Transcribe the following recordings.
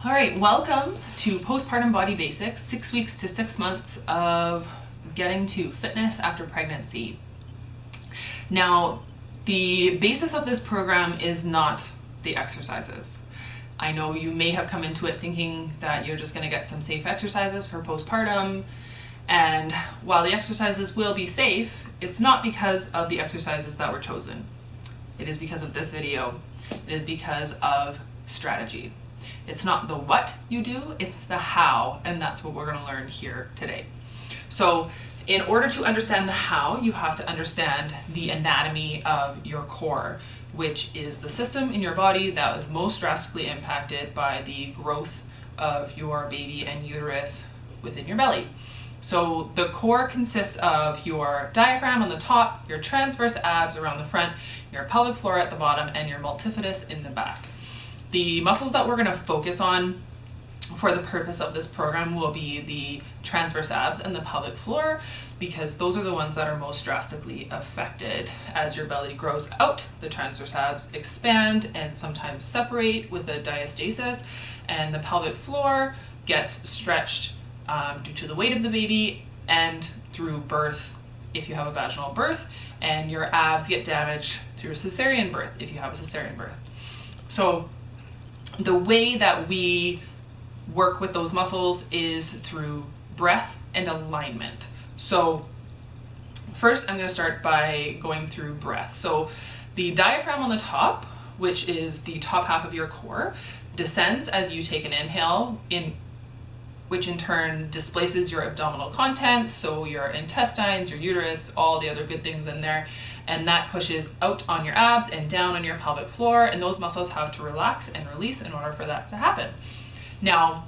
All right, welcome to Postpartum Body Basics, 6 weeks to 6 months of getting to fitness after pregnancy. Now, the basis of this program is not the exercises. I know you may have come into it thinking that you're just going to get some safe exercises for postpartum, and while the exercises will be safe, it's not because of the exercises that were chosen. It is because of this video. It is because of strategy. It's not the what you do, it's the how, and that's what we're going to learn here today. So in order to understand the how, you have to understand the anatomy of your core, which is the system in your body that is most drastically impacted by the growth of your baby and uterus within your belly. So the core consists of your diaphragm on the top, your transverse abs around the front, your pelvic floor at the bottom, and your multifidus in the back. The muscles that we're going to focus on for the purpose of this program will be the transverse abs and the pelvic floor, because those are the ones that are most drastically affected. As your belly grows out, the transverse abs expand and sometimes separate with a diastasis, and the pelvic floor gets stretched due to the weight of the baby and through birth if you have a vaginal birth, and your abs get damaged through a cesarean birth if you have a cesarean birth. So the way that we work with those muscles is through breath and alignment. So first I'm going to start by going through breath. So the diaphragm on the top, which is the top half of your core, descends as you take an inhale, which in turn displaces your abdominal contents, so your intestines, your uterus, all the other good things in there, and that pushes out on your abs and down on your pelvic floor, and those muscles have to relax and release in order for that to happen. Now,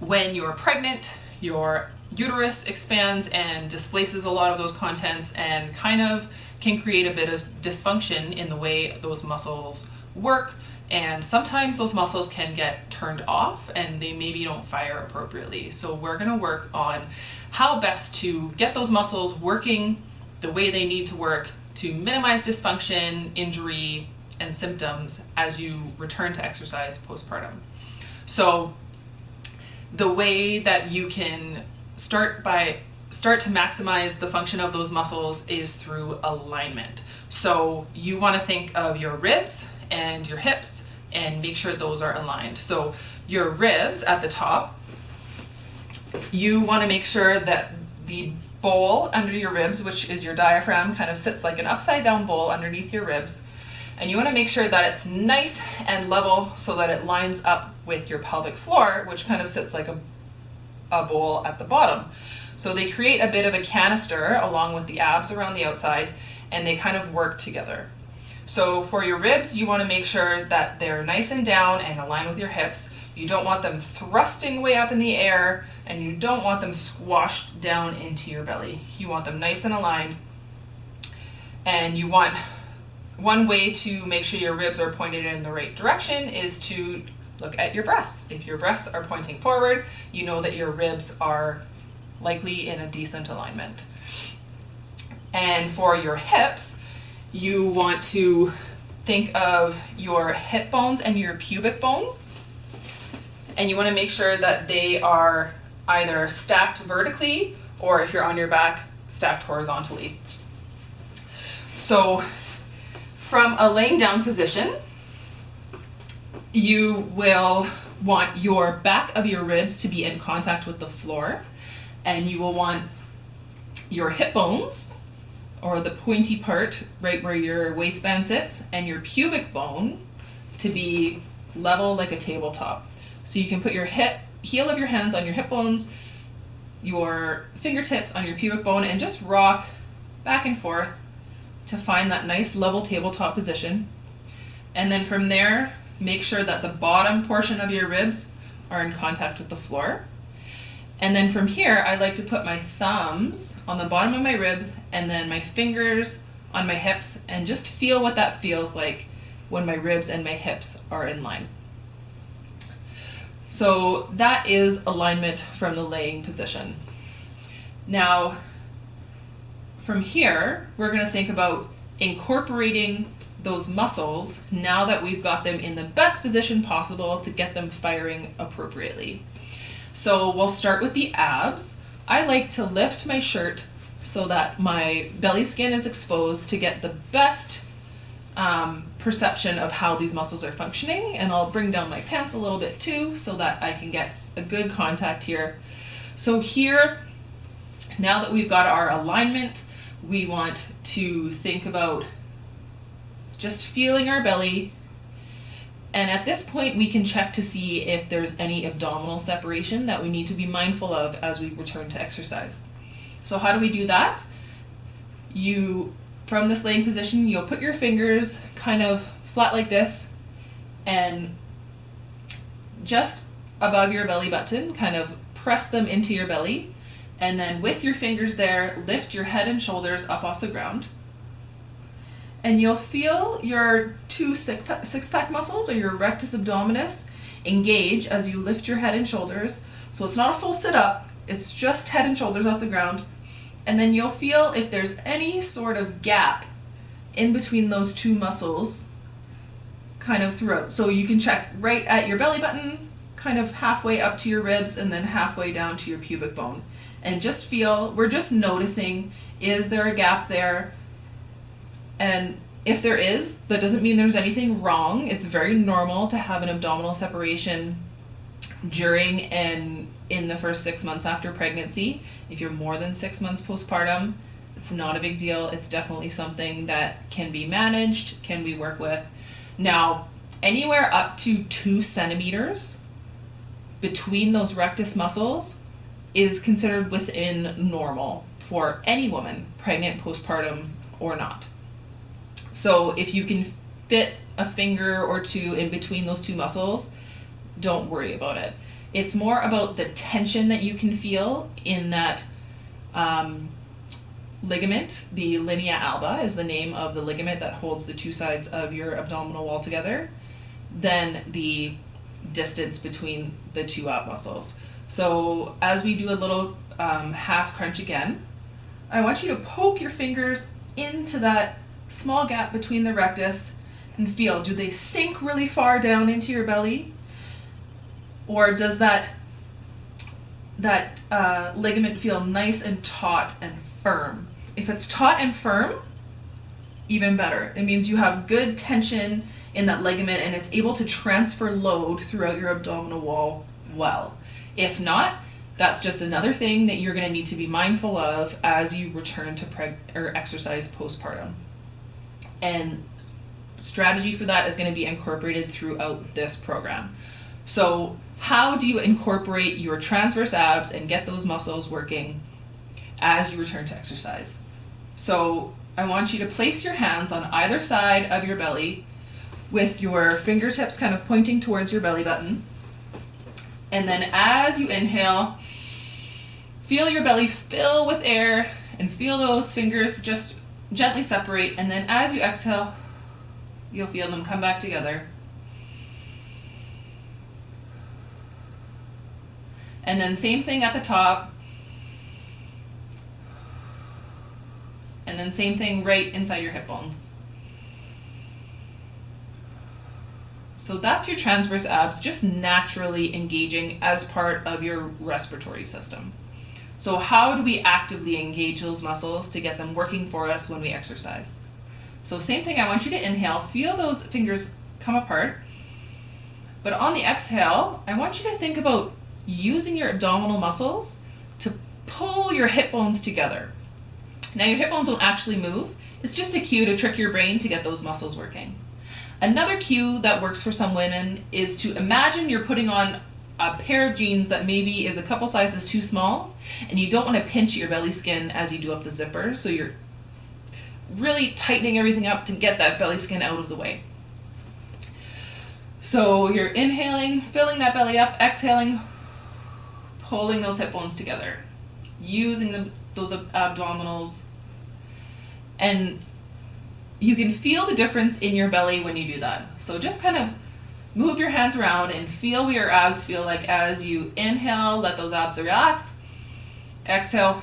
when you're pregnant, your uterus expands and displaces a lot of those contents and kind of can create a bit of dysfunction in the way those muscles work, and sometimes those muscles can get turned off and they maybe don't fire appropriately. So we're going to work on how best to get those muscles working the way they need to work to minimize dysfunction, injury, and symptoms as you return to exercise postpartum. So the way that you can start to maximize the function of those muscles is through alignment. So you want to think of your ribs and your hips and make sure those are aligned. So your ribs at the top, you want to make sure that the bowl under your ribs, which is your diaphragm, kind of sits like an upside down bowl underneath your ribs, and you want to make sure that it's nice and level so that it lines up with your pelvic floor, which kind of sits like a bowl at the bottom. So they create a bit of a canister along with the abs around the outside, and they kind of work together. So for your ribs, you want to make sure that they're nice and down and aligned with your hips. You don't want them thrusting way up in the air, and you don't want them squashed down into your belly. You want them nice and aligned. And you want, one way to make sure your ribs are pointed in the right direction is to look at your breasts. If your breasts are pointing forward, you know that your ribs are likely in a decent alignment. And for your hips, you want to think of your hip bones and your pubic bone, and you want to make sure that they are either stacked vertically, or if you're on your back, stacked horizontally. So from a laying down position, you will want your back of your ribs to be in contact with the floor, and you will want your hip bones, or the pointy part right where your waistband sits, and your pubic bone to be level like a tabletop. So you can put your heel of your hands on your hip bones, your fingertips on your pubic bone, and just rock back and forth to find that nice level tabletop position. And then from there, make sure that the bottom portion of your ribs are in contact with the floor. And then from here, I like to put my thumbs on the bottom of my ribs and then my fingers on my hips, and just feel what that feels like when my ribs and my hips are in line. So that is alignment from the laying position. Now, from here, we're going to think about incorporating those muscles now that we've got them in the best position possible to get them firing appropriately. So we'll start with the abs. I like to lift my shirt so that my belly skin is exposed to get the best perception of how these muscles are functioning, and I'll bring down my pants a little bit too so that I can get a good contact here. So here, now that we've got our alignment, we want to think about just feeling our belly, and at this point we can check to see if there's any abdominal separation that we need to be mindful of as we return to exercise. So how do we do that? From this laying position, you'll put your fingers kind of flat like this, and just above your belly button, kind of press them into your belly, and then with your fingers there, lift your head and shoulders up off the ground. And you'll feel your two six-pack muscles, or your rectus abdominis, engage as you lift your head and shoulders. So it's not a full sit-up, it's just head and shoulders off the ground. And then you'll feel if there's any sort of gap in between those two muscles kind of throughout. So you can check right at your belly button, kind of halfway up to your ribs, and then halfway down to your pubic bone. And just feel, we're just noticing, is there a gap there? And if there is, that doesn't mean there's anything wrong. It's very normal to have an abdominal separation during and in the first 6 months after pregnancy. If you're more than 6 months postpartum, it's not a big deal. It's definitely something that can be managed, can be worked with. Now, anywhere up to 2 centimeters between those rectus muscles is considered within normal for any woman, pregnant, postpartum, or not. So if you can fit a finger or two in between those 2 muscles, don't worry about it. It's more about the tension that you can feel in that ligament. The linea alba is the name of the ligament that holds the 2 sides of your abdominal wall together, than the distance between the 2 ab muscles. So as we do a little half crunch again, I want you to poke your fingers into that small gap between the rectus and feel, do they sink really far down into your belly? Or does that ligament feel nice and taut and firm? If it's taut and firm, even better. It means you have good tension in that ligament and it's able to transfer load throughout your abdominal wall well. If not, that's just another thing that you're going to need to be mindful of as you return to exercise postpartum. And strategy for that is going to be incorporated throughout this program. So how do you incorporate your transverse abs and get those muscles working as you return to exercise? So I want you to place your hands on either side of your belly with your fingertips kind of pointing towards your belly button. And then as you inhale, feel your belly fill with air and feel those fingers just gently separate. And then as you exhale, you'll feel them come back together. And then same thing at the top. And then same thing right inside your hip bones. So that's your transverse abs just naturally engaging as part of your respiratory system. So how do we actively engage those muscles to get them working for us when we exercise? So same thing, I want you to inhale, feel those fingers come apart. But on the exhale, I want you to think about using your abdominal muscles to pull your hip bones together. Now your hip bones don't actually move. It's just a cue to trick your brain to get those muscles working. Another cue that works for some women is to imagine you're putting on a pair of jeans that maybe is a couple sizes too small, and you don't want to pinch your belly skin as you do up the zipper, so you're really tightening everything up to get that belly skin out of the way. So you're inhaling, filling that belly up, exhaling, pulling those hip bones together, using those abdominals, and you can feel the difference in your belly when you do that. So just kind of move your hands around and feel what your abs feel like as you inhale, let those abs relax. Exhale,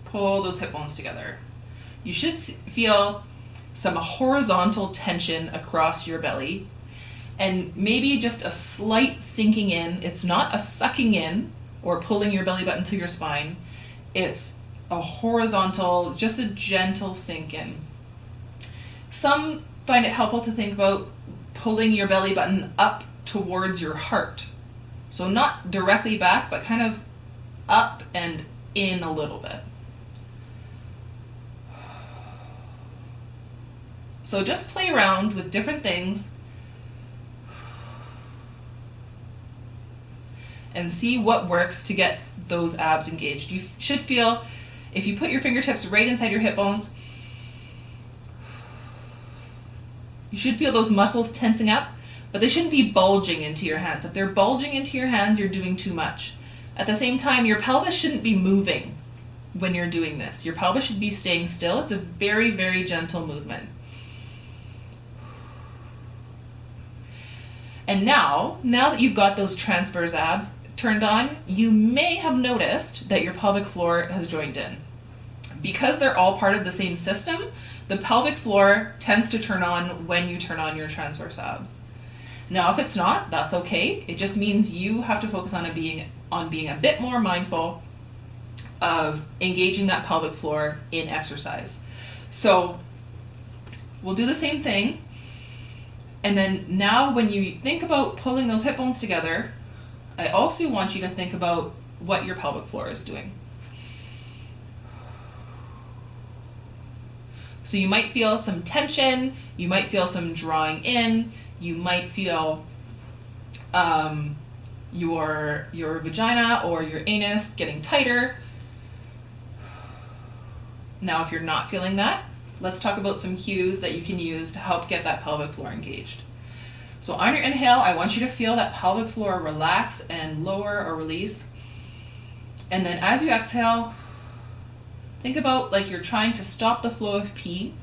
pull those hip bones together. You should feel some horizontal tension across your belly, and maybe just a slight sinking in. It's not a sucking in or pulling your belly button to your spine. It's a horizontal, just a gentle sink in. Some find it helpful to think about pulling your belly button up towards your heart. So not directly back, but kind of up and in a little bit. So just play around with different things and see what works to get those abs engaged. You should feel, if you put your fingertips right inside your hip bones, you should feel those muscles tensing up, but they shouldn't be bulging into your hands. If they're bulging into your hands, you're doing too much. At the same time, your pelvis shouldn't be moving when you're doing this. Your pelvis should be staying still. It's a very, very gentle movement. And now that you've got those transverse abs turned on, you may have noticed that your pelvic floor has joined in. Because they're all part of the same system, the pelvic floor tends to turn on when you turn on your transverse abs. Now, if it's not, that's okay. It just means you have to focus on being a bit more mindful of engaging that pelvic floor in exercise. So we'll do the same thing. And then now when you think about pulling those hip bones together, I also want you to think about what your pelvic floor is doing. So you might feel some tension, you might feel some drawing in, you might feel your vagina or your anus getting tighter. Now, if you're not feeling that, let's talk about some cues that you can use to help get that pelvic floor engaged. So on your inhale, I want you to feel that pelvic floor relax and lower or release. And then as you exhale, think about like you're trying to stop the flow of pee,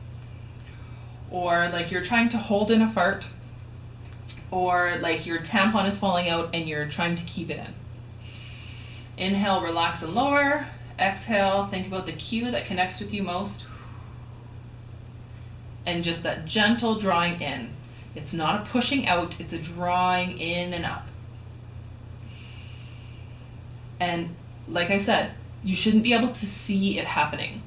or like you're trying to hold in a fart, or like your tampon is falling out and you're trying to keep it in. Inhale, relax and lower. Exhale, think about the cue that connects with you most. And just that gentle drawing in. It's not a pushing out, it's a drawing in and up. And like I said, you shouldn't be able to see it happening.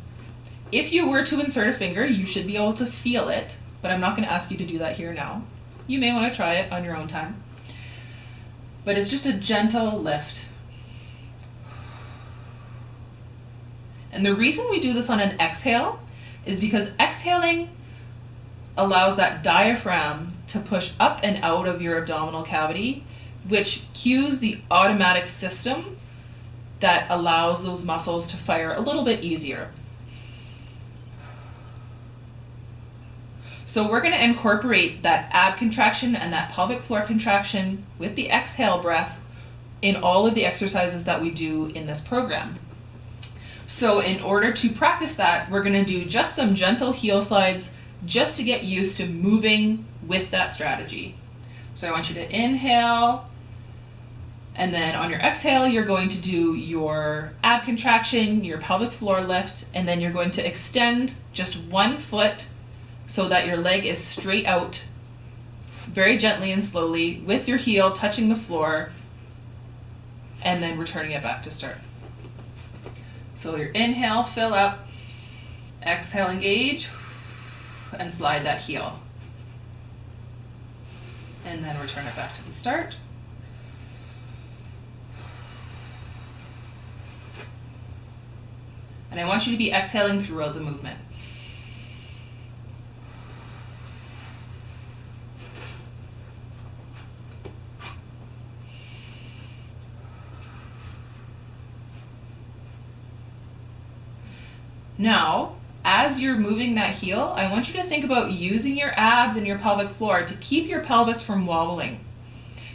If you were to insert a finger, you should be able to feel it, but I'm not going to ask you to do that here now. You may want to try it on your own time. But it's just a gentle lift. And the reason we do this on an exhale is because exhaling allows that diaphragm to push up and out of your abdominal cavity, which cues the automatic system that allows those muscles to fire a little bit easier. So we're going to incorporate that ab contraction and that pelvic floor contraction with the exhale breath in all of the exercises that we do in this program. So in order to practice that, we're going to do just some gentle heel slides just to get used to moving with that strategy. So I want you to inhale, and then on your exhale, you're going to do your ab contraction, your pelvic floor lift, and then you're going to extend just one foot so that your leg is straight out, very gently and slowly, with your heel touching the floor, and then returning it back to start. So your inhale, fill up, exhale, engage, and slide that heel. And then return it back to the start. And I want you to be exhaling throughout the movement. Now, as you're moving that heel, I want you to think about using your abs and your pelvic floor to keep your pelvis from wobbling.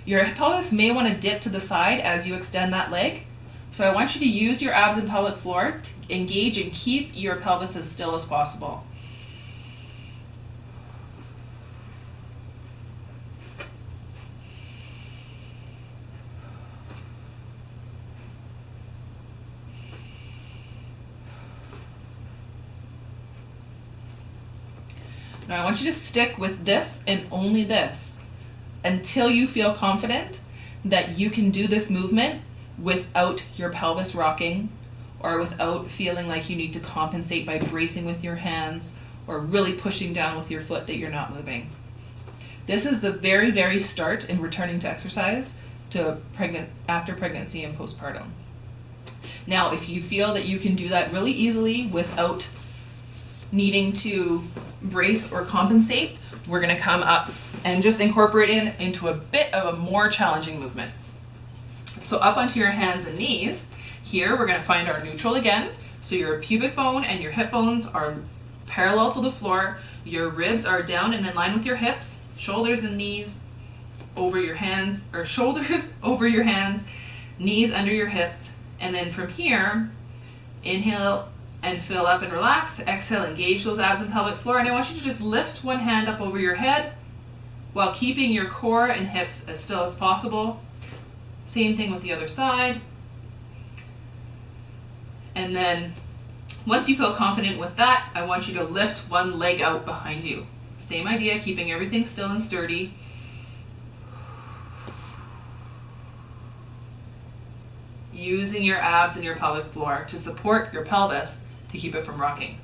Your pelvis may want to dip to the side as you extend that leg. So I want you to use your abs and pelvic floor to engage and keep your pelvis as still as possible. Now I want you to stick with this and only this until you feel confident that you can do this movement without your pelvis rocking or without feeling like you need to compensate by bracing with your hands or really pushing down with your foot that you're not moving. This is the very, very start in returning to exercise after pregnancy and postpartum. Now, if you feel that you can do that really easily without needing to brace or compensate, we're going to come up and just incorporate it into a bit of a more challenging movement. So up onto your hands and knees. Here we're going to find our neutral again. So your pubic bone and your hip bones are parallel to the floor. Your ribs are down and in line with your hips. Shoulders and knees over your hands, or shoulders over your hands, knees under your hips. And then from here, inhale and fill up and relax. Exhale, engage those abs and pelvic floor. And I want you to just lift one hand up over your head while keeping your core and hips as still as possible. Same thing with the other side. And then once you feel confident with that, I want you to lift one leg out behind you. Same idea, keeping everything still and sturdy. Using your abs and your pelvic floor to support your pelvis to keep it from rocking.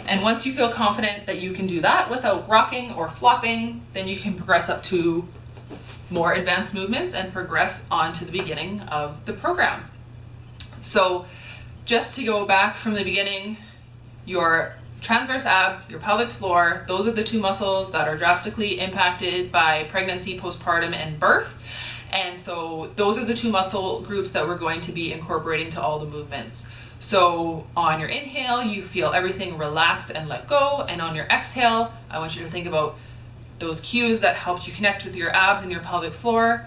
And once you feel confident that you can do that without rocking or flopping, then you can progress up to more advanced movements and progress on to the beginning of the program. So just to go back from the beginning, your transverse abs, your pelvic floor, those are the two muscles that are drastically impacted by pregnancy, postpartum, and birth. And so those are the two muscle groups that we're going to be incorporating to all the movements. So on your inhale, you feel everything relax and let go. And on your exhale, I want you to think about those cues that helped you connect with your abs and your pelvic floor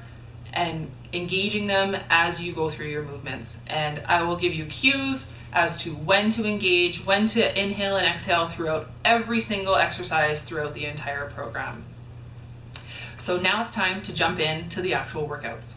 and engaging them as you go through your movements. And I will give you cues as to when to engage, when to inhale and exhale throughout every single exercise throughout the entire program. So now it's time to jump into the actual workouts.